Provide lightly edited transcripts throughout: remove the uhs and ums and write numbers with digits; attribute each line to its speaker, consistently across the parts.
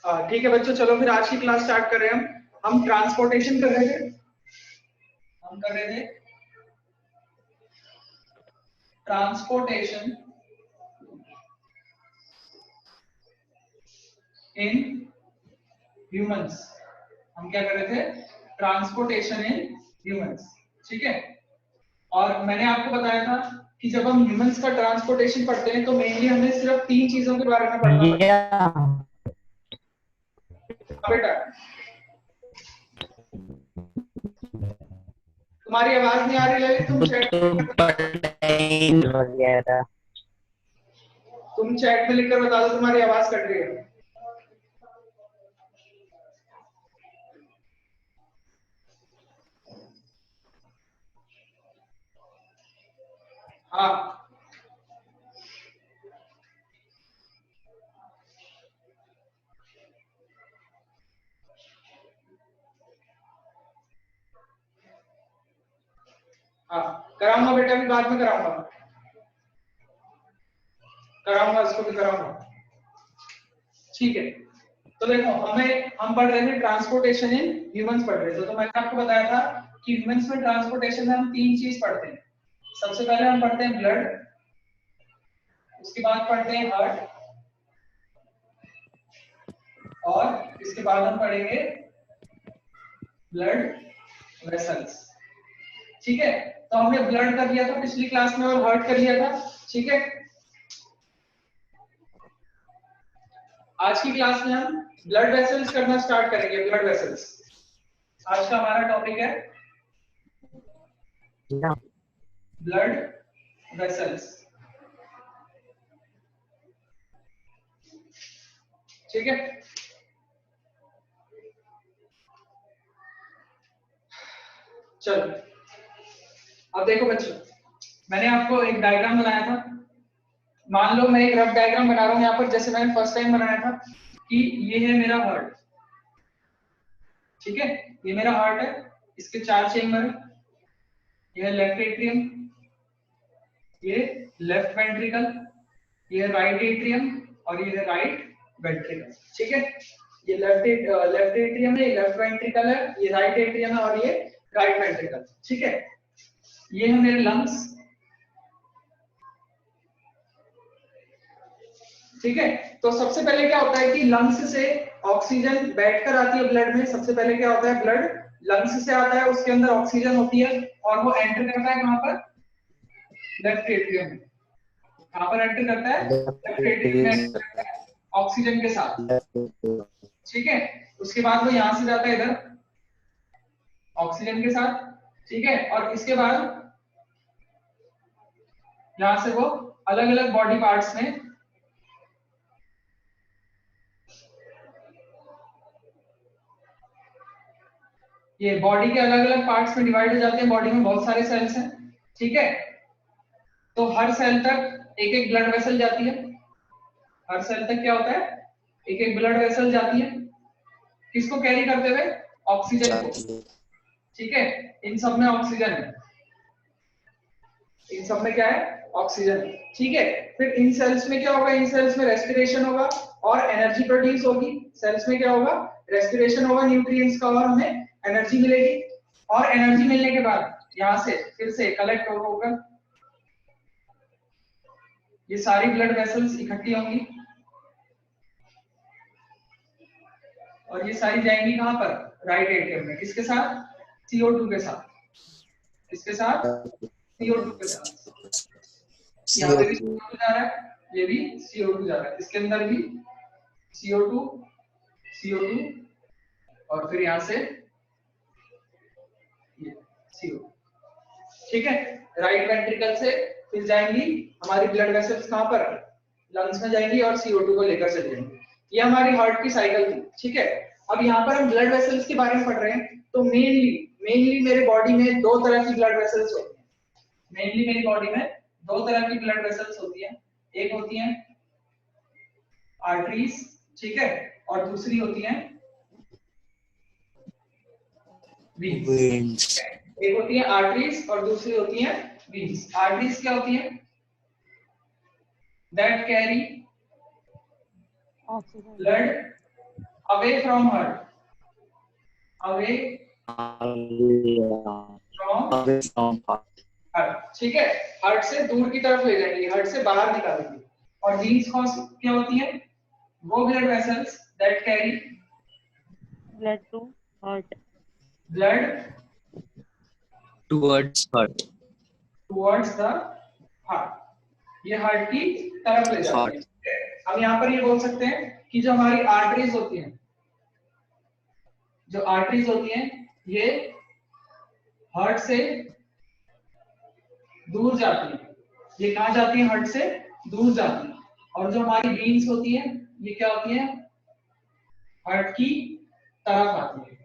Speaker 1: ठीक है बच्चों, चलो फिर आज की क्लास स्टार्ट कर रहे हैं। हम ट्रांसपोर्टेशन कर रहे थे, हम कर रहे थे ट्रांसपोर्टेशन इन ह्यूमंस। हम क्या कर रहे थे? ट्रांसपोर्टेशन इन ह्यूमंस, ठीक है। और मैंने आपको बताया था कि जब हम ह्यूमंस का ट्रांसपोर्टेशन पढ़ते हैं तो मेनली हमें सिर्फ 3 चीजों के बारे में पढ़ना पड़ता है। बेटा तुम्हारी आवाज नहीं आ रही है, तुम चैट में लिखकर बता दो तुम्हारी आवाज कट रही है। हाँ हाँ कराऊंगा बेटा, अभी बाद में कराऊंगा इसको भी कराऊंगा, ठीक है। तो देखो हम पढ़ रहे थे ट्रांसपोर्टेशन इन ह्यूमंस पढ़ रहे थे। तो मैंने आपको बताया था कि ह्यूमंस में ट्रांसपोर्टेशन में हम 3 चीज पढ़ते हैं। सबसे पहले हम पढ़ते हैं ब्लड, उसके बाद पढ़ते हैं हार्ट, और इसके बाद हम पढ़ेंगे ब्लड वेसल्स, ठीक है। तो हमने ब्लड कर लिया था पिछली क्लास में और हार्ट कर लिया था, ठीक है। आज की क्लास में हम ब्लड वेसल्स करना स्टार्ट करेंगे। ब्लड वेसल्स आज का हमारा टॉपिक है, ब्लड वेसल्स, ठीक है। चलो अब देखो बच्चों, मैंने आपको एक डायग्राम बनाया था। मान लो मैं एक रफ डायग्राम बना रहा हूं यहाँ पर, जैसे मैंने फर्स्ट टाइम बनाया था कि ये है मेरा हार्ट, ठीक है। ये मेरा हार्ट है, इसके 4 चेम्बर है। ये है लेफ्ट एट्रियम, ये लेफ्ट वेंट्रिकल, ये है राइट एट्रियम, और ये है राइट वेंट्रिकल, ठीक है। ये लेफ्ट एट्रियम है, ये लेफ्ट वेंट्रिकल है, ये राइट एट्रियम है, और ये राइट वेंट्रिकल, ठीक है। ये है मेरे लंग्स, ठीक है। तो सबसे पहले क्या होता है कि लंग्स से ऑक्सीजन बैठकर आती है ब्लड में। सबसे पहले क्या होता है, ब्लड लंग्स से आता है, उसके अंदर ऑक्सीजन होती है और वो एंटर करता है कहां पर? लेफ्ट एट्रियम में। कहां पर एंटर करता है? लेफ्ट एट्रियम में, ऑक्सीजन के साथ, ठीक है। उसके बाद वो यहां से जाता है इधर ऑक्सीजन के साथ, ठीक है। और इसके बाद यहां से वो अलग अलग बॉडी पार्ट्स में ये बॉडी के अलग अलग पार्ट्स में डिवाइड हो जाते हैं। बॉडी में बहुत सारे सेल्स हैं, ठीक है। तो हर सेल तक एक एक ब्लड वेसल जाती है। हर सेल तक क्या होता है? एक एक ब्लड वेसल जाती है, किसको कैरी करते हुए? ऑक्सीजन को, ठीक है। इन सब में ऑक्सीजन है, इन सब में क्या है? ऑक्सीजन, ठीक है। फिर इन सेल्स में क्या होगा? इन सेल्स में रेस्पिरेशन होगा और एनर्जी प्रोड्यूस होगी। सेल्स में क्या होगा? रेस्पिरेशन होगा न्यूट्रिएंट्स का, और हमें एनर्जी मिलेगी। और एनर्जी मिलने के बाद यहां से फिर से कलेक्ट होगा, ये सारी ब्लड वेसल्स इकट्ठी होंगी और ये सारी जाएंगी कहां पर? राइट एट्रियम में। किसके साथ? CO2 के साथ। किसके साथ? CO2 के साथ। यहाँ पे भी CO2 जा रहा है, ये भी CO2 जा रहा है, इसके अंदर भी CO2 CO2, और फिर यहाँ से ये CO2, ठीक है। राइट वेंट्रिकल से फिर जाएंगी हमारी ब्लड वेसल्स कहां पर? लंग्स में जाएंगी और CO2 को लेकर चले जाएंगी। ये हमारी हार्ट की साइकिल थी, ठीक है। अब यहाँ पर हम ब्लड वेसल्स के बारे में पढ़ रहे हैं। तो मेनली मेरे बॉडी में 2 तरह की ब्लड वेसल्स होती हैं। मेनली मेरी बॉडी में 2 तरह की ब्लड वेसल्स होती हैं। एक होती हैं आर्टरीज, ठीक है, और दूसरी होती हैं वीन्स। एक होती है आर्टरीज और दूसरी होती है वीन्स। आर्टरीज क्या होती है? That carry blood away from heart, away from heart, ठीक है, हार्ट से दूर की तरफ ले जाएंगे, हार्ट से बाहर निकालेंगे। और वीन्स कौन सी क्या होती है? वो blood vessels that carry
Speaker 2: blood to heart,
Speaker 1: blood
Speaker 3: towards heart,
Speaker 1: towards the heart, ये हार्ट की तरफ ले जाती है, ठीक है? हम यहाँ पर ये बोल सकते हैं कि जो हमारी आर्टरीज होती हैं, जो आर्टरीज होती हैं ये हार्ट से दूर जाती है, ये कहाँ जाती है? हार्ट से दूर जाती है। और जो हमारी वेन्स होती है ये क्या होती है? हार्ट की तरफ आती है,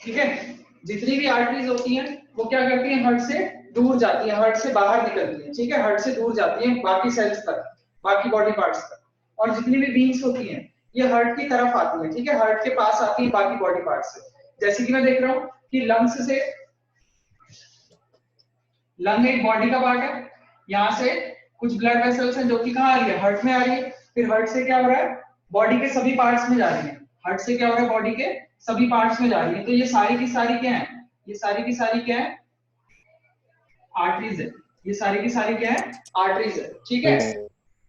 Speaker 1: ठीक है? जितनी भी आर्टरीज होती हैं वो क्या करती हैं? हार्ट से दूर जाती है, हार्ट से बाहर निकलती है, ठीक है? हार्ट से दूर जाती है बाकी सेल्स तक, बाकी बॉडी पार्ट्स तक। और जितनी भी वेन्स होती हैं ये हार्ट की तरफ आती है, ठीक है? हार्ट के पास आती है बाकी बॉडी पार्ट्स से। जैसे कि मैं देख रहा हूं कि लंग्स से, लंग एक बॉडी का पार्ट है, यहाँ से कुछ ब्लड वेसल्स हैं जो कि कहाँ आ रही है? हार्ट में आ रही है। फिर हार्ट से क्या हो रहा है? बॉडी के सभी पार्ट्स में जा रही है। हार्ट से क्या हो रहा है? बॉडी के सभी पार्ट्स में जा रही है। तो ये सारी की सारी क्या है? ये सारी की सारी क्या है? आर्टरीज है। ये सारी की सारी क्या है? आर्टरीज है, ठीक है?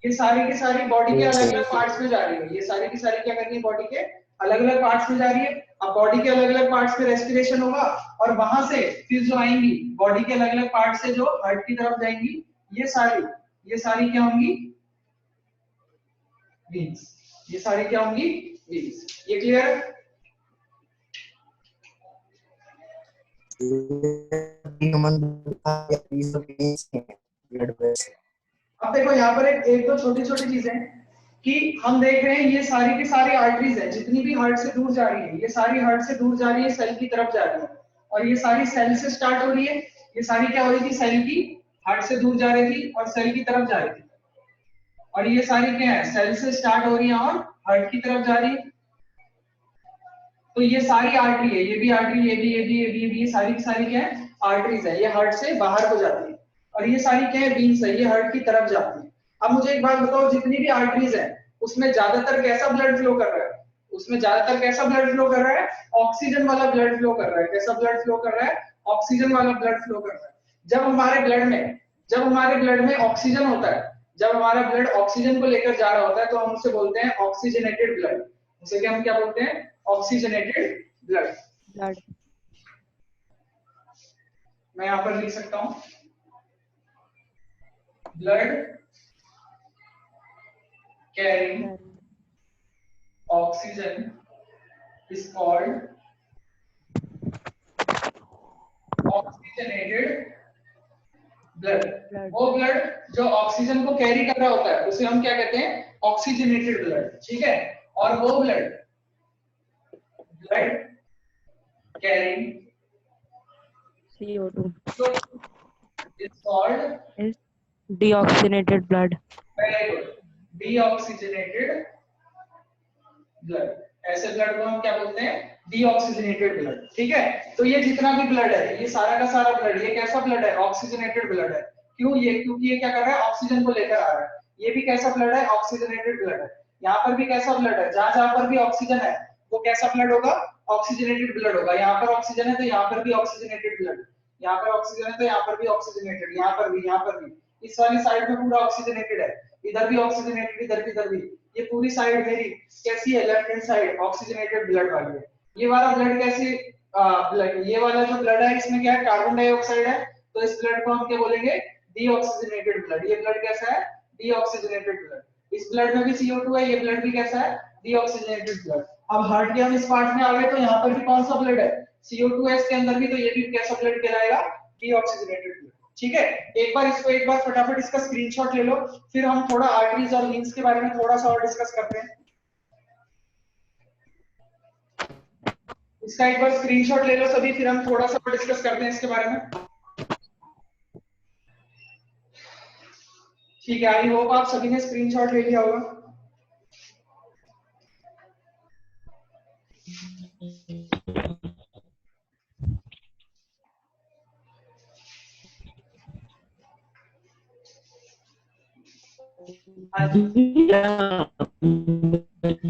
Speaker 1: ये सारी की सारी बॉडी के अलग अलग पार्ट्स में जा रही है। ये सारी की सारी क्या कर रही है? बॉडी के अलग अलग पार्ट्स में जा रही है। अब बॉडी के अलग अलग पार्ट्स में रेस्पिरेशन होगा और वहां से फिर जो आएंगी बॉडी के अलग अलग पार्ट से जो हार्ट की तरफ जाएंगी, ये सारी क्या होंगी? वेन्स। ये सारी क्या होंगी? वेन्स। ये क्लियर है? अब देखो यहाँ पर एक दो छोटी छोटी चीजें कि हम देख रहे हैं ये सारी की सारी आर्टरीज है, जितनी भी हार्ट से दूर जा रही है ये सारी हार्ट से दूर जा रही है, सेल की तरफ जा रही है। और ये सारी सेल से स्टार्ट हो रही है, ये सारी क्या हो रही थी? सेल की, हार्ट से दूर जा रही थी और सेल की तरफ जा रही थी। और ये सारी क्या है? सेल से स्टार्ट हो रही है और हार्ट की तरफ जा रही है। तो ये सारी आर्टरी है, ये भी आर्टरी, ये भी, ये भी, ये भी, ये भी, ये सारी की सारी क्या है? आर्टरीज है। ये हार्ट से बाहर को जाती है। और ये सारी क्या है? वेन्स है, ये हार्ट की तरफ जाती है। अब मुझे एक बात बताओ, जितनी भी आर्टरीज है उसमें ज्यादातर कैसा ब्लड फ्लो कर रहा है? उसमें ज्यादातर कैसा ब्लड फ्लो कर रहा है? ऑक्सीजन वाला ब्लड फ्लो कर रहा है। कैसा ब्लड फ्लो कर रहा है? ऑक्सीजन वाला ब्लड फ्लो कर रहा है। जब हमारे ब्लड में ऑक्सीजन होता है, जब हमारा ब्लड ऑक्सीजन को लेकर जा रहा होता है तो हम उसे बोलते हैं ऑक्सीजनेटेड ब्लड। उसे क्या हम क्या बोलते हैं? Oxygenated blood. मैं यहां पर लिख सकता हूं blood carrying oxygen is called oxygenated blood. वो ब्लड जो ऑक्सीजन को कैरी कर रहा होता है उसे हम क्या कहते हैं? ऑक्सीजनेटेड ब्लड, ठीक है? और वो blood carrying
Speaker 2: CO2
Speaker 1: is called
Speaker 2: is deoxygenated blood.
Speaker 1: very good, deoxygenated blood। ऐसे ब्लड को हम क्या बोलते हैं? डीऑक्सीजनेटेड ब्लड, ठीक है? तो ये जितना भी ब्लड है, ये सारा का सारा ब्लड, ये कैसा ब्लड है? ऑक्सीजनेटेड ब्लड है। क्यों? ये क्योंकि ये क्या कर रहा है? ऑक्सीजन को लेकर आ रहा है। ये भी कैसा ब्लड है? ऑक्सीजनेटेड ब्लड है। यहाँ पर भी कैसा ब्लड है? जहां जहां पर भी ऑक्सीजन है वो कैसा ब्लड होगा? ऑक्सीजनेटेड ब्लड होगा। यहाँ पर ऑक्सीजन है तो यहाँ पर भी ऑक्सीजनेटेड ब्लड, यहाँ पर ऑक्सीजन है तो यहाँ पर भी ऑक्सीजनेटेड, यहाँ पर भी, यहाँ पर भी। इस वाली साइड में पूरा ऑक्सीजनेटेड है, इधर भी ऑक्सीजनेटेड, इधर भी। ये पूरी साइड मेरी कैसी है? Left hand side oxygenated blood वाली है। ये वाला ब्लड कैसे? ब्लड, ये वाला जो ब्लड है इसमें क्या है? कार्बन डाइऑक्साइड है, तो इस ब्लड को हम क्या बोलेंगे? Deoxygenated blood. ये ब्लड कैसा है? Deoxygenated blood. इस ब्लड में भी CO2 है, ये ब्लड भी कैसा है? Deoxygenated blood. अब हार्ट के हम इस पार्ट में आ गए तो यहाँ पर भी कौन सा ब्लड है? CO2 है इसके अंदर भी, तो ये भी कैसा ब्लड कहलाएगा? डीऑक्सीजनेटेड ब्लड, ठीक है? एक बार फटाफट इसका स्क्रीनशॉट ले लो, फिर हम थोड़ा आर्टरीज और वेन्स के बारे में थोड़ा सा और डिस्कस करते हैं। इसका एक बार स्क्रीनशॉट ले लो सभी, फिर हम थोड़ा सा और डिस्कस करते हैं इसके बारे में। ठीक है, आई होप आप सभी ने स्क्रीनशॉट ले लिया होगा।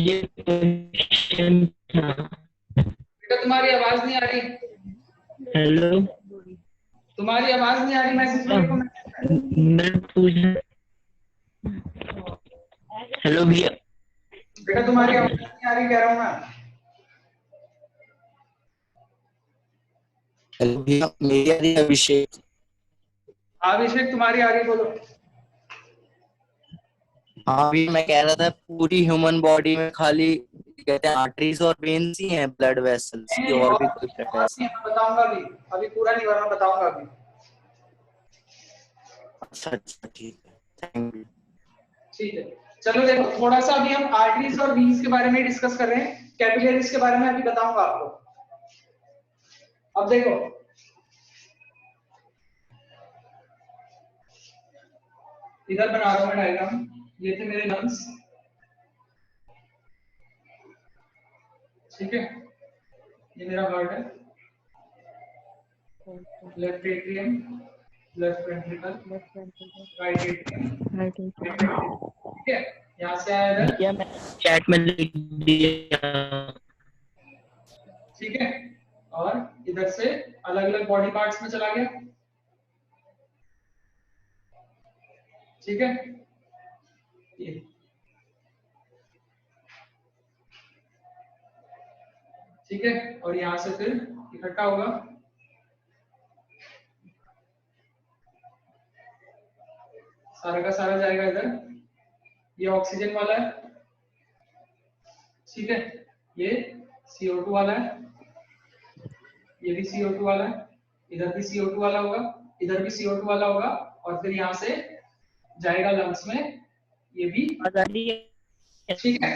Speaker 3: ये क्वेश्चन था।
Speaker 1: बेटा तुम्हारी आवाज नहीं आ रही,
Speaker 3: हेलो,
Speaker 1: तुम्हारी आवाज नहीं आ रही, मैसेज में देखो मैसेज में।
Speaker 3: मैं पूछ, हेलो भैया।
Speaker 1: बेटा तुम्हारी आवाज नहीं आ रही कह रहा हूँ मैं।
Speaker 4: हेलो भैया, मेरी आ रही है अभिषेक?
Speaker 1: हाँ अभिषेक तुम्हारी आ रही, बोलो।
Speaker 4: हाँ भैया, मैं कह रहा था पूरी ह्यूमन बॉडी में खाली कहते हैं आर्टरीज और वेन्स ही हैं, ब्लड वेसल्स
Speaker 1: नहीं
Speaker 4: की
Speaker 1: नहीं,
Speaker 4: और
Speaker 1: और
Speaker 4: भी कोई ब्लड
Speaker 1: और
Speaker 4: वेसल?
Speaker 1: नहीं, मैं बताऊंगा अभी, अभी पूरा नहीं हुआ, मैं बताऊंगा अभी।
Speaker 4: अच्छा अच्छा, ठीक है, थैंक यू।
Speaker 1: ठीक है, चलो देखो थोड़ा सा अभी हम आर्टरीज और वीन्स के बारे में डिस्कस कर रहे हैं, कैपिलरीज के बारे में अभी बताऊंगा आपको। अब देखो इधर बना रहा हूं मैं डायग्राम, ये थे मेरे लंग्स, ठीक है, ये मेरा हार्ट है, left atrium, left ventricle, right atrium, ठीक है, यहाँ से आया इधर,
Speaker 3: भैया मैं चैट में लिख दिया।
Speaker 1: ठीक है, और इधर से अलग अलग बॉडी पार्ट्स में चला गया, ठीक है, ये ठीक है, और यहाँ से फिर इकट्ठा होगा, सारा का सारा जाएगा इधर, ये ऑक्सीजन वाला है, ठीक है, ये CO2 वाला है, ये भी CO2 वाला है, इधर भी CO2 वाला होगा, इधर भी CO2 वाला होगा, और फिर यहाँ से जाएगा लंग्स में, ये भी, ठीक है।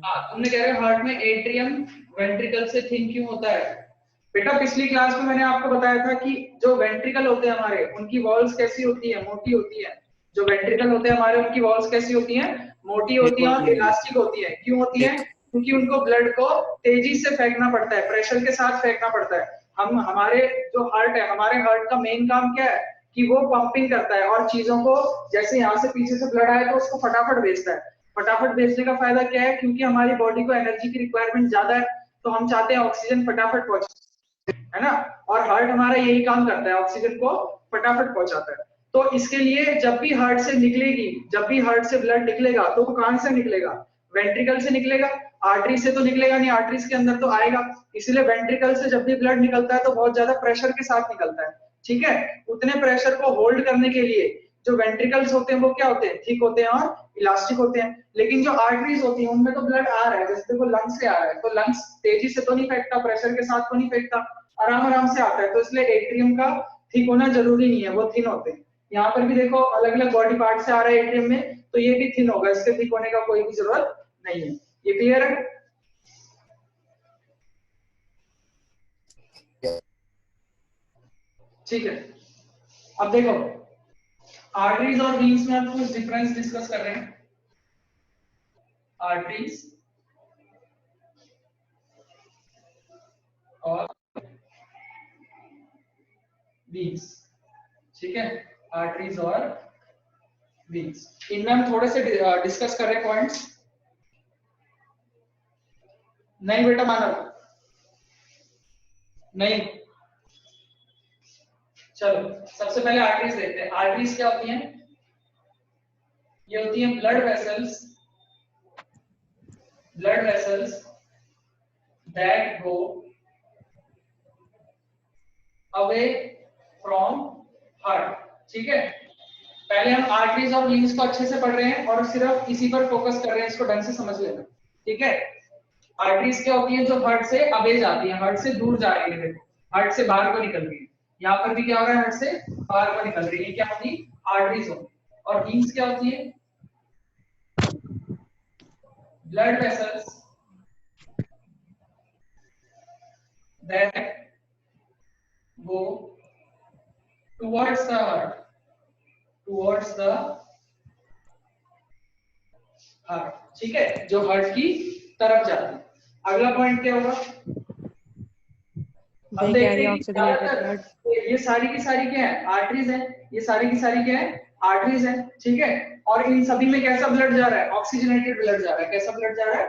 Speaker 1: हाँ तुमने कह रहे हो हार्ट में एट्रियम वेंट्रिकल से थिन क्यों होता है? बेटा पिछली क्लास में मैंने आपको बताया था कि जो वेंट्रिकल होते हैं हमारे, उनकी वॉल्स कैसी होती है, मोटी होती है। जो वेंट्रिकल होते हैं हमारे, उनकी वॉल्स कैसी होती हैं, मोटी होती हैं और इलास्टिक होती है। क्यों होती है? क्योंकि उनको ब्लड को तेजी से फेंकना पड़ता है, प्रेशर के साथ फेंकना पड़ता है। हम हमारे जो हार्ट है, हमारे हार्ट का मेन काम क्या है कि वो पंपिंग करता है और चीजों को, जैसे यहाँ से पीछे से ब्लड आए तो उसको फटाफट भेजता है। फटाफट भेजने का फायदा क्या है? क्योंकि हमारी बॉडी को एनर्जी की रिक्वायरमेंट ज्यादा है, तो हम चाहते हैं ऑक्सीजन फटाफट पहुंचे, है ना। और हार्ट हमारा यही काम करता है, ऑक्सीजन को फटाफट पहुंचाता है। तो इसके लिए जब भी हार्ट से निकलेगी, जब भी हार्ट से ब्लड निकलेगा, तो वो कहां से निकलेगा? वेंट्रिकल से निकलेगा। आर्टरी से तो निकलेगा नहीं, आर्टरीज के अंदर तो आएगा। इसलिए वेंट्रिकल से जब भी ब्लड निकलता है तो बहुत ज्यादा प्रेशर के साथ निकलता है, ठीक है। उतने प्रेशर को होल्ड करने के लिए जो वेंट्रिकल्स होते हैं वो क्या होते हैं? थिक होते हैं और इलास्टिक होते हैं। लेकिन जो आर्टरीज होती हैं उनमें तो ब्लड आ रहा है, जैसे देखो लंग्स से आ रहा है, तो लंग्स तेजी से तो नहीं फेंकता, प्रेशर के साथ तो नहीं फेंकता, आराम आराम से आता है। तो इसलिए एट्रियम का थिक होना जरूरी नहीं है, वो थिन होते हैं। यहाँ पर भी देखो अलग अलग बॉडी पार्ट से आ रहा है एट्रियम में, तो ये भी थिन होगा, इसके थिक होने का कोई भी जरूरत नहीं है। ये क्लियर है? ठीक है, अब देखो आर्टरीज और वीन्स में हम कुछ डिफरेंस डिस्कस कर रहे हैं। आर्टरीज और वीन्स, ठीक है, आर्टरीज और वीन्स, इनमें हम थोड़े से डिस्कस कर रहे हैं पॉइंट्स। नहीं बेटा मानव, नहीं, चलो सबसे पहले आर्टरीज देखते हैं। आर्टरीज क्या होती हैं? ये होती हैं blood vessels, blood vessels that go away from heart, ठीक है। पहले हम आर्टरीज और वीन्स को अच्छे से पढ़ रहे हैं और सिर्फ इसी पर फोकस कर रहे हैं, इसको ढंग से समझ लेना, ठीक है। आर्टरीज क्या होती है? जो हार्ट से अवे जाती है, हार्ट से दूर जा रही है, देखो हार्ट से बाहर को निकल रही है। यहाँ पर भी क्या हो रहा है? हार्ट से बाहर को निकल रही है, क्या होती है? आर्टरीज होती है। और वीन्स क्या होती है? Blood vessels that go towards the heart, towards the heart, ठीक है, जो हार्ट की तरफ जाती है। अगला पॉइंट क्या होगा? हम देखते हैं कि ज्यादातर ये सारी की सारी क्या है? आर्टरीज है। ये सारी की सारी क्या है? आर्टरीज है, ठीक है, और इन सभी में कैसा ब्लड जा रहा है? ऑक्सीजनेटेड ब्लड जा रहा है। कैसा ब्लड जा रहा है?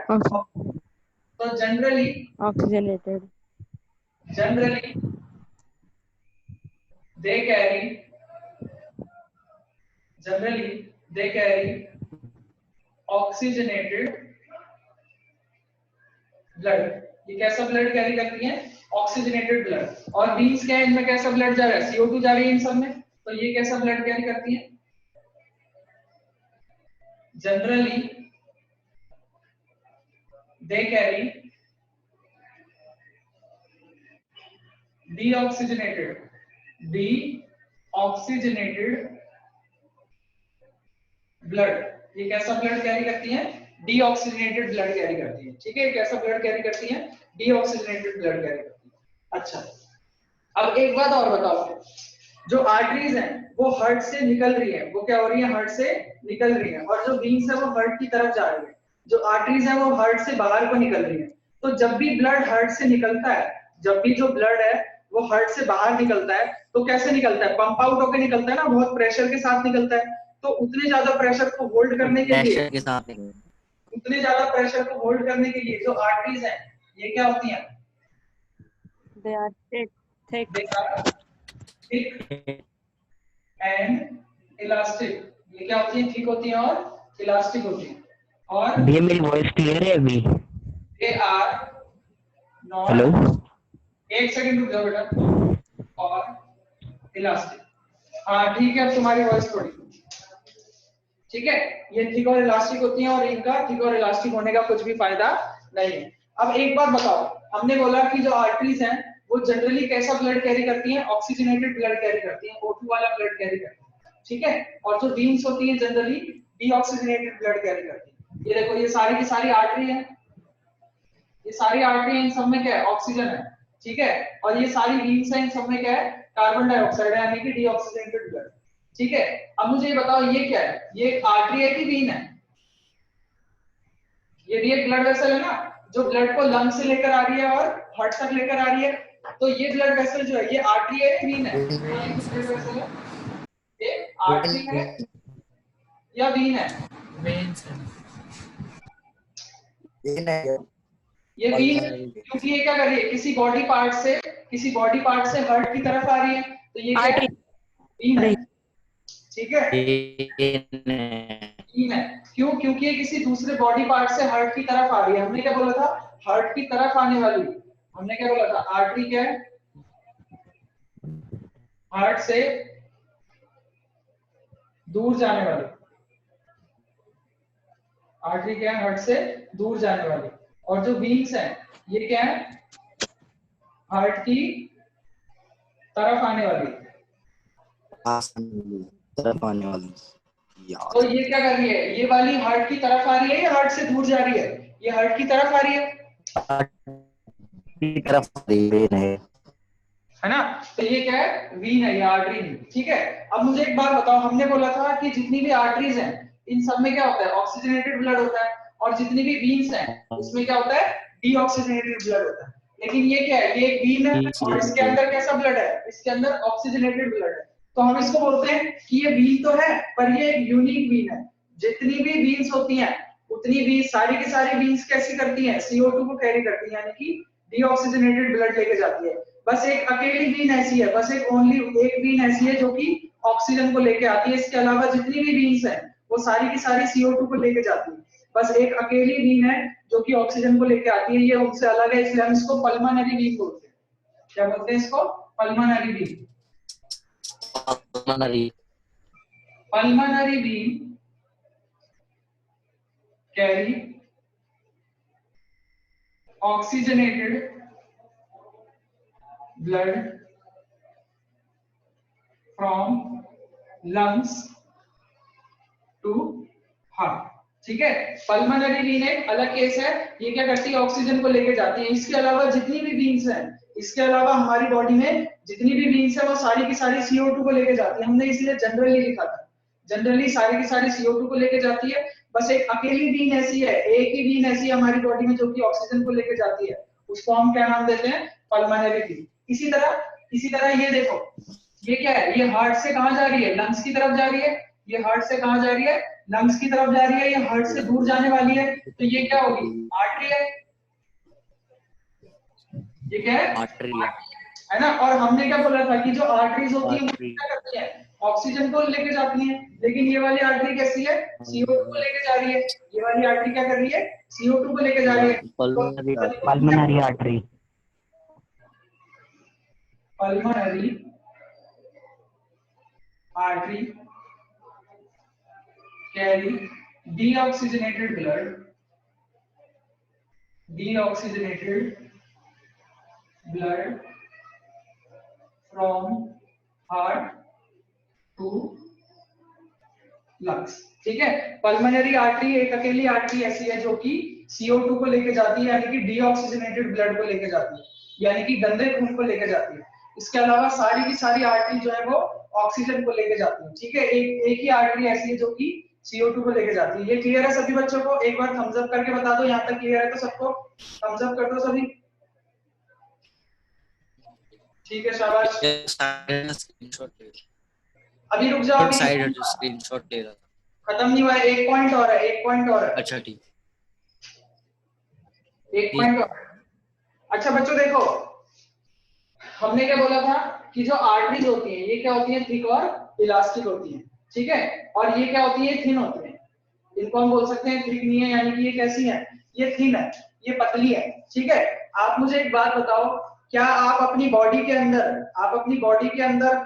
Speaker 1: तो generally
Speaker 2: Oxygenated.
Speaker 1: they carry oxygenated blood. ये कैसा ब्लड कैरी करती है? Oxygenated blood. और बीन्स क्या है, इनमें कैसा ब्लड जा रहा है? CO2 जा रही है इन सब में, तो ये कैसा ब्लड कैरी करती है? Generally they carry deoxygenated blood. ये कैसा ब्लड कैरी करती है? डीऑक्सीजनेटेड ब्लड कैरी करती है, ठीक है। कैसा ब्लड कैरी करती है? डीऑक्सीजनेटेड ब्लड कैरी करती है। अच्छा, अब एक बात और बताओ, जो आर्टरीज हैं वो हार्ट से निकल रही है, वो क्या हो रही है? हार्ट से निकल रही है, और जो वीन्स है वो हार्ट की तरफ जा रही है। जो आर्टरीज है वो हार्ट से बाहर को निकल रही है। तो जब भी ब्लड हार्ट से निकलता है, जब भी जो ब्लड है वो हार्ट से बाहर निकलता है, तो कैसे निकलता है? पंप आउट होकर निकलता है ना, बहुत प्रेशर के साथ निकलता है। तो उतने ज्यादा प्रेशर को होल्ड करने के लिए, उतने ज्यादा प्रेशर को होल्ड करने के लिए जो आर्टरीज हैं ये क्या होती हैं?
Speaker 2: They are thick.
Speaker 1: They are thick and elastic। ये क्या होती है? थिक होती है और इलास्टिक होती है। और
Speaker 3: भैया मेरी वॉइस क्लियर है अभी?
Speaker 1: they are not,
Speaker 3: हेलो,
Speaker 1: एक सेकंड रुक जाओ बेटा। और इलास्टिक, हाँ ठीक है, अब तुम्हारी वॉइस थोड़ी, ठीक है। ये थिक और इलास्टिक होती हैं, और इनका थिक और इलास्टिक होने का कुछ भी फायदा नहीं है। अब एक बात बताओ, हमने बोला कि जो आर्टरीज हैं वो जनरली कैसा ब्लड कैरी करती हैं? ऑक्सीजनेटेड ब्लड कैरी करती हैं, O2 वाला ब्लड कैरी करती हैं, ठीक है। और जो वीन्स होती हैं जनरली डीऑक्सीजनेटेड ब्लड कैरी करती हैं। ये देखो, ये सारी की सारी आर्टरी है, ये सारी आर्टरी है, इन सब में क्या है? ऑक्सीजन है, ठीक है। और ये सारी वीन्स हैं, इन सब में क्या है? कार्बन डाइऑक्साइड है, यानी कि डीऑक्सीजनेटेड ब्लड, ठीक है। अब मुझे ये बताओ, ये क्या है? ये आर्टरी है कि वीन है? ये भी एक ब्लड वेसल है ना, जो ब्लड को लंग से लेकर आ रही है और हार्ट तक लेकर आ रही है। तो ये ब्लड वेसल जो है, ये आर्टरी है या वीन है? ये ब्लड वेसल है, ये आर्टरी है या वीन है? ये वीन, क्योंकि ये क्या कर रही है? किसी बॉडी पार्ट से हार्ट की तरफ आ रही है, तो ये क्या है? वीन है, ठीक है। वीन है, क्यों? क्योंकि ये किसी दूसरे बॉडी पार्ट से हार्ट की तरफ आ रही है। हमने क्या बोला था? हार्ट की तरफ आने वाली। हमने क्या बोला था? आर्टरी क्या है? हार्ट से दूर जाने वाली। आर्टरी क्या है? हार्ट से दूर जाने वाली। और जो वीन्स हैं ये क्या है? हार्ट की तरफ आने वाली।
Speaker 4: तरफ आने वाली।
Speaker 1: तो ये क्या कर रही है? ये वाली हार्ट की तरफ आ रही है या हार्ट से दूर जा रही है? ये हार्ट की तरफ आ रही है,
Speaker 4: की तरफ आ रही
Speaker 1: है ना। तो ये क्या है? वीन है, ये आर्टरी नहीं, ठीक है। अब मुझे एक बात बताओ, हमने बोला था कि जितनी भी आर्टरीज हैं इन सब में क्या होता है? ऑक्सीजनेटेड ब्लड होता है, और जितनी भी वीन्स हैं उसमें क्या होता है? डीऑक्सीजनेटेड ब्लड होता है। लेकिन ये क्या है? ये एक वीन है, और इसके अंदर कैसा ब्लड है? इसके अंदर ऑक्सीजनेटेड ब्लड है। तो हम इसको बोलते हैं कि ये वीन तो है, पर ये एक यूनिक वीन है। जितनी भी वीन्स होती हैं उतनी भी सारी की सारी वीन्स कैसी करती हैं? CO2 को कैरी करती हैं, यानी कि डीऑक्सीजनेटेड ब्लड लेके जाती है। बस एक अकेली वीन ऐसी है, बस एक ओनली एक वीन ऐसी है जो कि ऑक्सीजन को लेके आती है। इसके अलावा जितनी भी वीन्स हैं वो सारी की सारी CO2 को लेके जाती है। बस एक अकेली वीन है जो कि ऑक्सीजन को लेके आती है, ये उनसे अलग है, इसलिए हम इसको पल्मोनरी वीन बोलते हैं। क्या बोलते हैं इसको? Pulmonary Wien. Pulmonary vein carry oxygenated blood from lungs to heart, ठीक है। पल्मोनरी वीन एक अलग केस है, ये क्या करती है? ऑक्सीजन को लेके जाती है। इसके अलावा जितनी भी वीन्स हैं, इसके अलावा हमारी बॉडी में जितनी भी वीन्स है वो सारी की सारी CO2 को लेके जाती है। हमने इसलिए जनरली लिखा था, जनरली सारी की सारी CO2 को लेके जाती है। बस एक अकेली वीन ऐसी है, एक ही वीन ऐसी है हमारी बॉडी में जो कि ऑक्सीजन को लेके जाती है, उसको हम क्या नाम देते हैं? Pulmonary Wien. इसी तरह ये देखो, ये क्या है? ये हार्ट से कहां जा रही है? लंग्स की तरफ जा रही है। ये हार्ट से कहाँ जा रही है, लंग्स की तरफ जा रही है, ये हार्ट से दूर जाने वाली है, तो ये क्या होगी, आर्टरी है। ये क्या है,
Speaker 4: आर्टरी
Speaker 1: है ना। और हमने क्या बोला था कि जो आर्टरीज होती है वो
Speaker 4: आर्टरी
Speaker 1: क्या करती है, ऑक्सीजन को लेके जाती है, लेकिन ये वाली आर्टरी कैसी है, CO2 को लेके जा रही है। ये वाली आर्टरी क्या कर रही है, CO2 को लेके जा रही है।
Speaker 4: Pulmonary artery
Speaker 3: pulmonary artery
Speaker 1: pulmonary artery carry deoxygenated blood from heart to lungs। ठीक है, पल्मोनरी आर्टरी एक अकेली आर्टरी ऐसी है जो कि CO2 को लेके जाती है, यानी कि डीऑक्सीजनेटेड ब्लड को लेके जाती है, यानी कि गंदे खून को लेके जाती है। इसके अलावा सारी की सारी आर्टरी जो है वो ऑक्सीजन को लेके जाती है। ठीक है, एक ही आर्टरी ऐसी है जो कि CO2 को लेके जाती है। ये क्लियर है सभी बच्चों को, एक बार थम्स अप करके बता दो, यहाँ तक क्लियर है तो सबको थम्स अप कर दो सभी। ठीक है, शाबाश।
Speaker 4: स्क्रीनशॉट ले
Speaker 1: अभी रुक जाओ, अभी
Speaker 4: साइड है जो स्क्रीनशॉट ले रहा था।
Speaker 1: खत्म नहीं हुआ है, एक पॉइंट और है, एक पॉइंट और है,
Speaker 4: अच्छा ठीक,
Speaker 1: एक पॉइंट और। अच्छा बच्चों देखो, हमने क्या बोला था कि जो आर्टरीज होती हैं ये क्या होती हैं, थिक और इलास्टिक होती हैं। ठीक है, और ये क्या होती है, थिन होती हैं। इनको हम बोल सकते हैं थिक नहीं है, यानी कि ये कैसी है, ये थिन है, ये पतली है। ठीक है, आप मुझे एक बात बताओ, क्या आप अपनी बॉडी के अंदर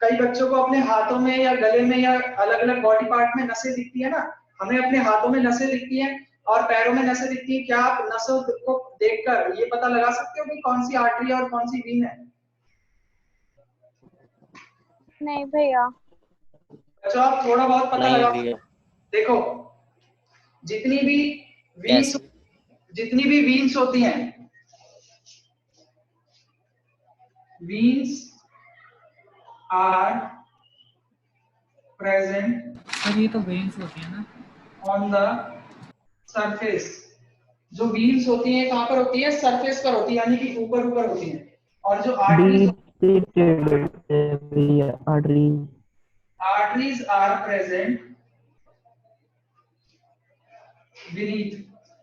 Speaker 1: कई बच्चों को अपने हाथों में या गले में या अलग अलग बॉडी पार्ट में नसें दिखती है ना, हमें अपने हाथों में नसें दिखती हैं और पैरों में नसें दिखती हैं। क्या आप नसों को देखकर ये पता लगा सकते हो कि कौन सी आर्टरी है और कौन सी वीन है?
Speaker 2: नहीं भैया।
Speaker 1: अच्छा, आप थोड़ा बहुत पता
Speaker 4: नहीं
Speaker 1: लगा
Speaker 4: भैया।
Speaker 1: देखो, जितनी भी वीन्स
Speaker 4: कैसे?
Speaker 1: जितनी भी वीन्स होती हैं, वीन्स आर प्रेजेंट,
Speaker 5: सर ये तो वेन्स होती है ना,
Speaker 1: ऑन द सरफेस। जो वीन्स होती हैं कहां पर होती है, सरफेस पर होती है, यानी कि ऊपर ऊपर होती हैं। और जो arteries are present beneath.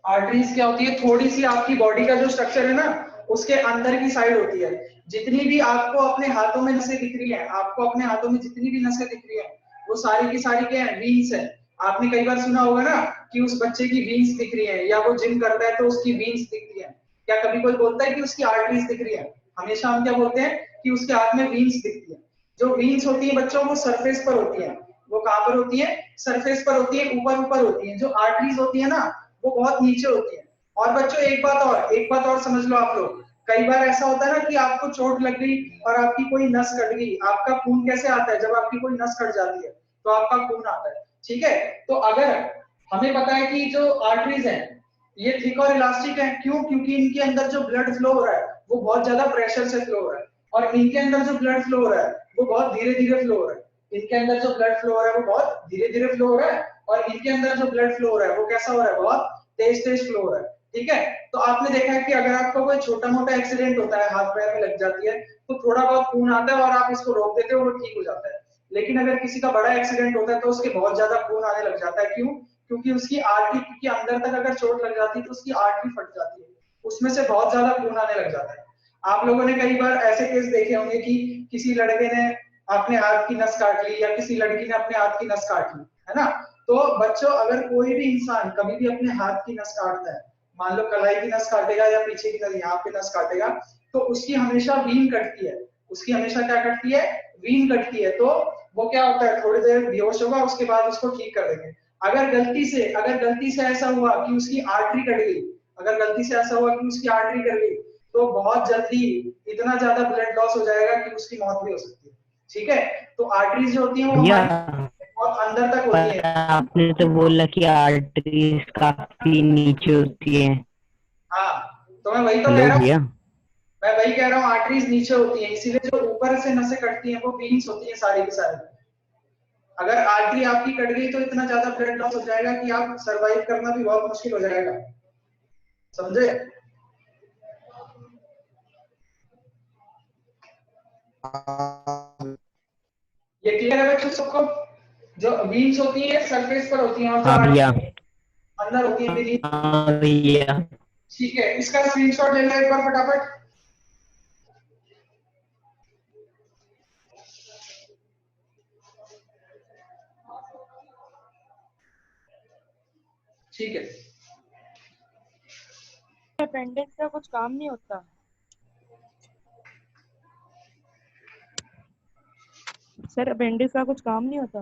Speaker 1: Arteries क्या होती है, थोड़ी सी आपकी बॉडी का जो स्ट्रक्चर है ना उसके अंदर की साइड होती है। जितनी भी आपको अपने हाथों में नसें दिख रही हैं, आपको अपने हाथों में जितनी भी नसें दिख रही हैं वो सारी की सारी क्या है, वीन्स है। आपने कई बार सुना होगा ना कि उस बच्चे की वीन्स दिख रही है, या वो जिम करता है तो उसकी वीन्स दिख रही है। क्या कभी कोई बोलता है कि उसकी आर्टरीज दिख रही है? हमेशा हम क्या बोलते हैं कि उसके हाथ में वीन्स दिखती है। जो वीन्स होती है बच्चों, वो सरफेस पर होती है। वो कहां पर होती है, सरफेस पर होती है, ऊपर ऊपर होती है। जो आर्टरीज होती है ना वो बहुत नीचे होती है। और बच्चों एक बात और समझ लो आप लोग, कई बार ऐसा होता है ना कि आपको चोट लग गई और आपकी कोई नस कट गई। आपका खून कैसे आता है, जब आपकी कोई नस कट जाती है तो आपका खून आता है। ठीक है, तो अगर हमें पता है कि जो आर्टरीज हैं ये थिक और इलास्टिक है, क्यों, क्योंकि इनके अंदर जो ब्लड फ्लो हो रहा है वो बहुत ज्यादा प्रेशर से फ्लो हो रहा है, और इनके अंदर जो ब्लड फ्लो हो रहा है वो बहुत धीरे धीरे फ्लो हो रहा है। इनके अंदर जो ब्लड फ्लो हो रहा है वो बहुत धीरे धीरे फ्लो हो रहा है, और इनके अंदर जो ब्लड फ्लो हो रहा है वो कैसा हो रहा है, बहुत तेज तेज फ्लो हो रहा है। ठीक है, तो आपने देखा है कि अगर आपका कोई छोटा मोटा एक्सीडेंट होता है, हाथ पैर में लग जाती है तो थोड़ा बहुत खून आता है और आप इसको रोक देते हो, वो ठीक हो जाता है। लेकिन अगर किसी का बड़ा एक्सीडेंट होता है तो उसके बहुत ज्यादा खून आने लग जाता है। क्यों, क्योंकि उसकी आर्टरी के अंदर तक अगर चोट लग जाती है तो उसकी आर्टरी फट जाती है, उसमें से बहुत ज्यादा खून आने लग जाता है। आप लोगों ने कई बार ऐसे केस देखे होंगे कि किसी लड़के ने अपने हाथ की नस काट ली या किसी लड़की ने अपने हाथ की नस काट ली, है ना। तो बच्चों अगर कोई भी इंसान कभी भी अपने हाथ की नस काटता है, मान लो कलाई की नस काटेगा या पीछे की नस, यहाँ पे नस काटेगा, तो उसकी हमेशा वीन कटती है। उसकी हमेशा क्या कटती है, वीन कटती है। तो वो क्या होता है, थोड़ी देर बेहोश होगा, उसके बाद उसको ठीक कर देंगे। अगर गलती से ऐसा हुआ कि उसकी आर्टरी कट गई, अगर गलती से ऐसा हुआ कि उसकी आर्टरी कट गई तो बहुत जल्दी इतना ज्यादा ब्लड लॉस हो जाएगा कि उसकी मौत भी हो सकती है। ठीक है, तो आर्टरीज जो होती हैं वो
Speaker 3: भैया
Speaker 1: हमारी बहुत अंदर तक होती है।
Speaker 3: आपने तो बोला कि आर्टरीज काफी नीचे होती है।
Speaker 1: हाँ, तो मैं वही तो कह
Speaker 3: हेलो
Speaker 1: रहा हूँ,
Speaker 3: भैया,
Speaker 1: मैं वही कह रहा हूँ, आर्टरीज नीचे होती है, इसीलिए जो ऊपर से नसें कटती हैं वो वीन्स होती हैं सारी की सारी। अगर आर्टरी आपकी कट गई तो इतना ज्यादा ब्लड लॉस हो जाएगा कि आप सरवाइव करना भी बहुत मुश्किल हो जाएगा, समझे? ये क्लियर है बच्चों सबको? जो वीन्स होती है सरफेस पर होती हैं और जो
Speaker 3: हाँ भैया।
Speaker 1: अंदर होती है beneath।
Speaker 3: हाँ भैया।
Speaker 1: ठीक है, इसका स्क्रीनशॉट ले लो एक बार फटाफट। ठीक है,
Speaker 6: अपेंडिक्स का कुछ काम नहीं होता। सर अपेंडिक्स का कुछ काम नहीं होता।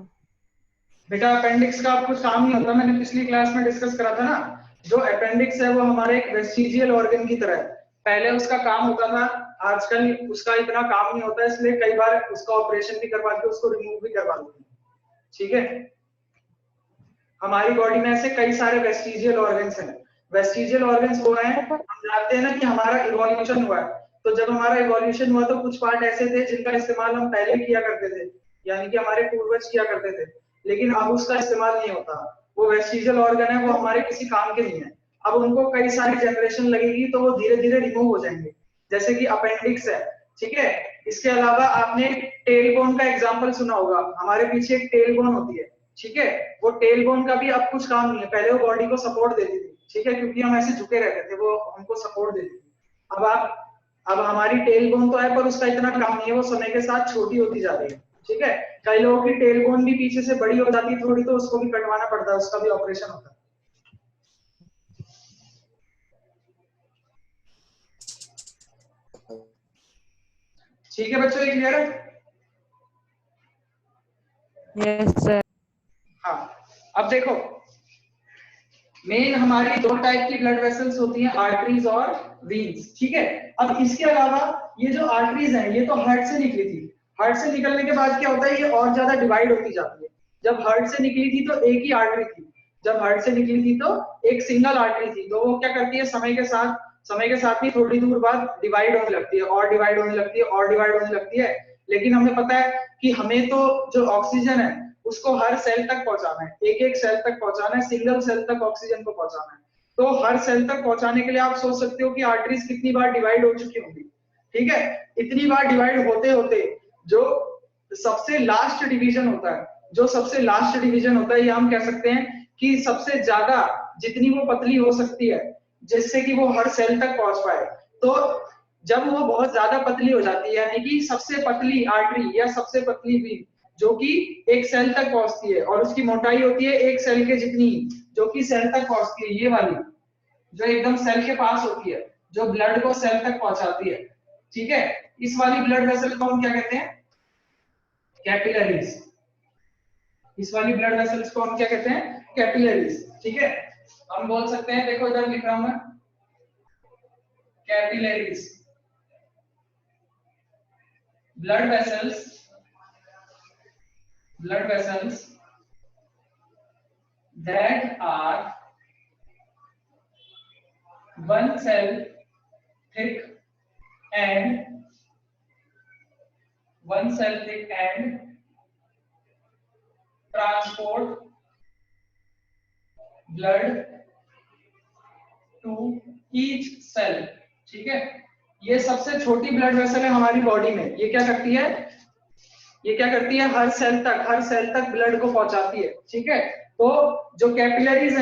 Speaker 1: बेटा अपेंडिक्स का कुछ काम नहीं होता, मैंने पिछली क्लास में डिस्कस करा था ना। जो अपेंडिक्स है वो हमारे एक वेस्टिजियल ऑर्गन की तरह है। पहले उसका काम होता था, आजकल उसका इतना काम नहीं होता, इसलिए कई बार उसका ऑपरेशन भी करवा के उसको रिमूव भी करवा देते हैं। ठीक है, हमारी बॉडी में ऐसे कई सारे वेस्टिजियल ऑर्गन्स हैं। वेस्टिजियल ऑर्गन्स वो हैं, हम जानते हैं ना कि हमारा इवोल्यूशन हुआ है, तो जब हमारा इवोल्यूशन हुआ तो कुछ पार्ट ऐसे थे जिनका इस्तेमाल हम पहले किया करते थे, यानी कि हमारे पूर्वज किया करते थे, लेकिन अब उसका इस्तेमाल नहीं होता। वो वेस्टिजियल ऑर्गन है, वो हमारे किसी काम के नहीं है। अब उनको कई सारी जनरेशन लगेगी तो वो धीरे धीरे रिमूव हो जाएंगे, जैसे कि अपेंडिक्स है। ठीक है, इसके अलावा आपने टेल बोन का एग्जांपल सुना होगा, हमारे पीछे एक टेल बोन होती है। ठीक है, वो टेल बोन का भी अब कुछ काम नहीं है, पहले वो बॉडी को सपोर्ट देती थी। ठीक है, क्योंकि हम ऐसे झुके रहते थे, वो हमको सपोर्ट देती थी। अब हमारी टेल बोन तो है, पर उसका इतना काम नहीं है, वो समय के साथ छोटी होती जा रही है। ठीक है, कई लोगों की टेल बोन भी पीछे से बड़ी हो जाती है थोड़ी, तो उसको भी कटवाना पड़ता है, उसका भी ऑपरेशन होता है। ठीक है बच्चों, ये क्लियर है?
Speaker 6: Yes sir.
Speaker 1: हाँ, अब देखो, मेन हमारी दो टाइप की ब्लड वेसल्स होती हैं, आर्टरीज और वीन्स। ठीक है, अब इसके अलावा ये जो आर्टरीज हैं ये तो हार्ट से निकली थी, हार्ट से निकलने के बाद क्या होता है, ये और ज्यादा डिवाइड होती जाती है। जब हार्ट से निकली थी तो एक ही आर्टरी थी, जब हार्ट से निकली थी तो एक सिंगल आर्टरी थी, तो वो क्या करती है, समय के साथ ही थोड़ी दूर बाद डिवाइड होने लगती है, और डिवाइड होने लगती है, और डिवाइड होने लगती है। लेकिन हमें पता है कि हमें तो जो ऑक्सीजन है उसको हर सेल तक पहुंचाना है, एक एक सेल तक पहुंचाना है, सिंगल सेल तक ऑक्सीजन को पहुंचाना है। तो हर सेल तक पहुंचाने के लिए आप सोच सकते हो कि आर्टरीज कितनी बार डिवाइड हो चुकी होंगी। ठीक है, इतनी बार डिवाइड होते होते जो सबसे लास्ट डिवीजन होता है, जो सबसे लास्ट डिवीजन होता है, ये हम कह सकते हैं कि सबसे ज्यादा जितनी वो पतली हो सकती है जिससे कि वो हर सेल तक पहुंच पाए। तो जब वो बहुत ज्यादा पतली हो जाती है, यानी कि सबसे पतली आर्टरी या सबसे पतली वीन जो कि एक सेल तक पहुंचती है और उसकी मोटाई होती है एक सेल के जितनी, जो कि सेल तक पहुंचती है, ये वाली जो एकदम सेल के पास होती है, जो ब्लड को सेल तक पहुंचाती है। ठीक है, इस वाली ब्लड वेसल को हम क्या कहते हैं, कैपिलरीज। इस वाली ब्लड वेसल्स को हम क्या कहते हैं, कैपिलरीज। ठीक है, हम बोल सकते हैं, देखो इधर लिख रहा हूं मैं, capillaries, blood vessels that are one cell thick and transport blood to each cell। ठीक है, ये सबसे छोटी ब्लड वेसल है हमारी बॉडी में। ये क्या करती है, ये क्या करती है, हर सेल तक ब्लड को पहुंचाती है। ठीक है, तो जो कैपिलरीज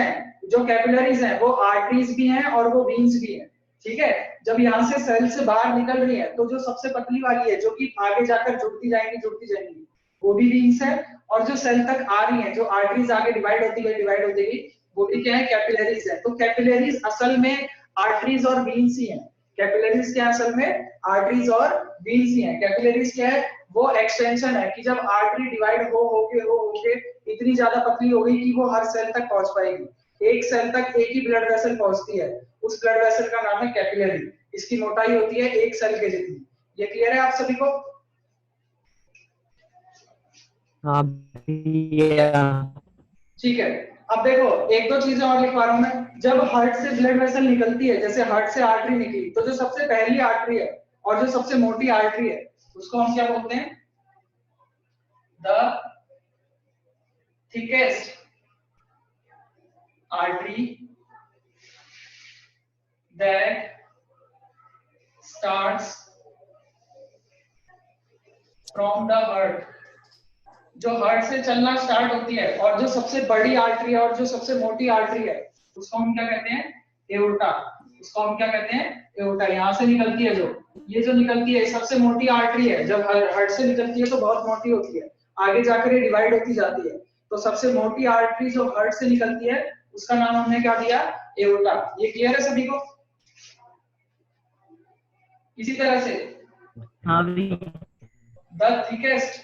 Speaker 1: हैं वो आर्टरीज भी हैं और वो वीन्स भी हैं। ठीक है, जब यहाँ से सेल से बाहर निकल रही है तो जो सबसे पतली वाली है जो कि आगे जाकर जुड़ती जाएंगी वो भी वीन्स है, और जो सेल तक आ रही है, जो आर्टरीज आगे डिवाइड होती गई वो भी क्या है, कैपिलरीज है। तो कैपिलरीज असल में आर्टरीज और वीन्स ही हैं। कैपिलरीज क्या असल में आर्टरीज और वीन्स ही हैं। कैपिलरीज क्या है, वो एक्सटेंशन है कि जब आर्टरी डिवाइड हो इतनी ज्यादा पतली हो गई कि वो हर सेल तक पहुंच पाएगी। एक सेल तक एक ही ब्लड वेसल पहुंचती है, उस ब्लड वेसल का नाम है कैपिलरी। इसकी मोटाई होती है एक सेल के जितनी। ये क्लियर है आप सभी को?
Speaker 3: हाँ भैया।
Speaker 1: ठीक है, अब देखो एक दो चीजें और लिखवा रहा हूं मैं। जब हार्ट से ब्लड वेसल निकलती है, जैसे हार्ट से आर्टरी निकली, तो जो सबसे पहली आर्टरी है और जो सबसे मोटी आर्टरी है उसको हम क्या बोलते हैं, the thickest artery that starts from the heart। जो हार्ट से चलना स्टार्ट होती है, और जो सबसे बड़ी आर्टरी है और जो सबसे मोटी आर्टरी है उसको हम क्या कहते हैं? एओर्टा। उसको हम क्या कहते हैं? एओर्टा। यहाँ से निकलती है जो, ये जो निकलती है सबसे मोटी आर्टरी है। जब हार्ट से निकलती है तो बहुत मोटी होती है, आगे जाकर ये डिवाइड होती जाती है। तो सबसे मोटी आर्टरी जो हार्ट से निकलती है उसका नाम हमने क्या दिया? एओर्टा। ये क्लियर है सभी को? इसी तरह से
Speaker 3: हाँ भी।
Speaker 1: the thickest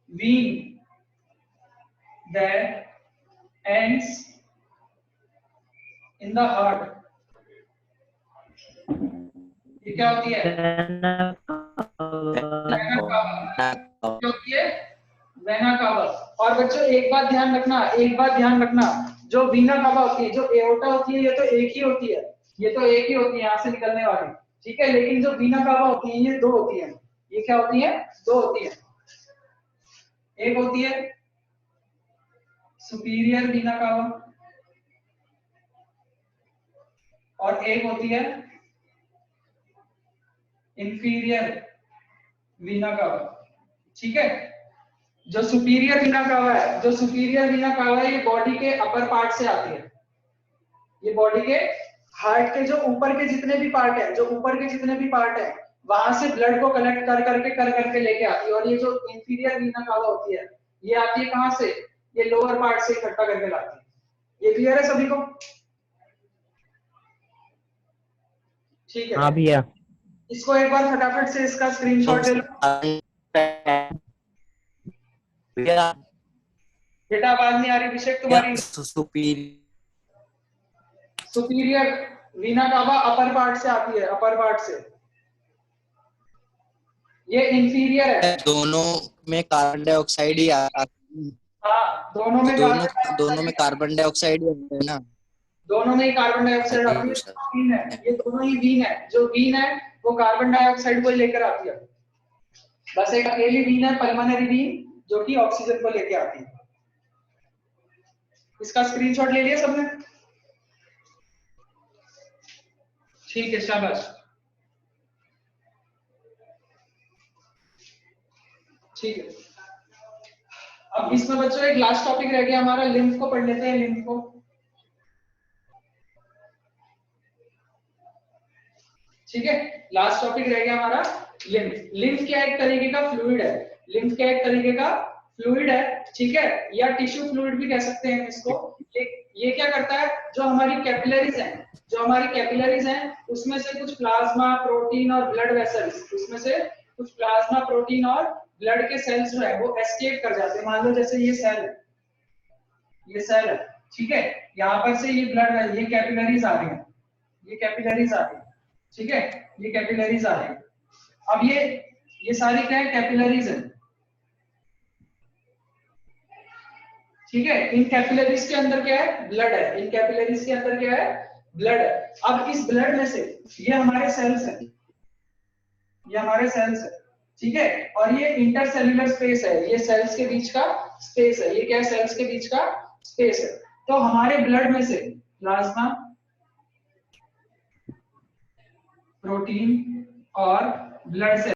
Speaker 1: vein that ends in the heart, ये क्या होती है? Vena cava. क्या होती है? Vena cava. और बच्चों एक बात ध्यान रखना, जो वीना कावा होती है, जो एओर्टा होती है, ये तो एक ही होती है, यहाँ से निकलने वाली, ठीक है। लेकिन जो वीना कावा होती है ये दो होती है। ये क्या होती है? दो होती है। एक होती है सुपीरियर वीना कावा और एक होती है इंफीरियर वीना कावा, ठीक है। जो सुपीरियर वीना कावा है, ये बॉडी के अपर पार्ट से आती है। ये बॉडी के हार्ट के जो ऊपर के जितने भी पार्ट है वहां से ब्लड को कलेक्ट कर करके लेके आती है। और ये जो इंफीरियर वीना कावा होती है ये आती है कहां से? ये लोअर पार्ट से इकट्ठा करके लाती है। ये क्लियर है सभी को? ठीक है।
Speaker 3: हाँ भैया।
Speaker 1: इसको एक बार फटाफट से इसका स्क्रीनशॉट ले लो।
Speaker 4: भैया
Speaker 1: बेटा आवाज नहीं आ रही अभिषेक तुम्हारी। सुपीरियर वीना कावा अपर पार्ट से आती है, अपर पार्ट से। ये इंफीरियर है।
Speaker 4: दोनों में कार्बन डाइऑक्साइड ही
Speaker 1: हाँ, दोनों में
Speaker 4: कार्बन डाइऑक्साइड ही है ना।
Speaker 1: दोनों में ही कार्बन डाइऑक्साइड आती है। ये दोनों ही वीन है। जो वीन है वो कार्बन डाइऑक्साइड को लेकर आती है। बस एक अकेली वीन है, पल्मोनरी वीन, जो कि ऑक्सीजन को लेकर आती है। इसका स्क्रीनशॉट ले लिया सबने? ठीक है, शाबाश। ठीक है। अब इसमें बच्चों एक लास्ट टॉपिक रह गया हमारा, लिम्फ को पढ़ लेते हैं। लिम्फ को, ठीक है, लास्ट टॉपिक रह गया हमारा लिम्फ। लिम्फ क्या एक तरीके का फ्लूइड है, ठीक है, या टिश्यू फ्लूइड भी कह सकते हैं इसको। ये क्या करता है? जो हमारी कैपिलरीज हैं उसमें से कुछ प्लाज्मा, प्रोटीन और ब्लड वेसल्स, ब्लड के सेल्स जो है वो एस्केप कर जाते हैं। मान लो जैसे ये सेल है, ठीक है, यहाँ पर से ये ब्लड है, ये कैपिलरीज आ रही है, ठीक है, ये कैपिलरीज आ रही है। अब ये सारी क्या है? कैपिलरीज है, ठीक है। इन कैपिलरीज के अंदर क्या है? ब्लड है। अब इस ब्लड में से ये हमारे सेल्स है, ठीक है, और ये इंटरसेल्युलर स्पेस है, ये सेल्स के बीच का स्पेस है। ये क्या है? सेल्स के बीच का स्पेस है। तो हमारे ब्लड में से प्लाज्मा, प्रोटीन और ब्लड सेल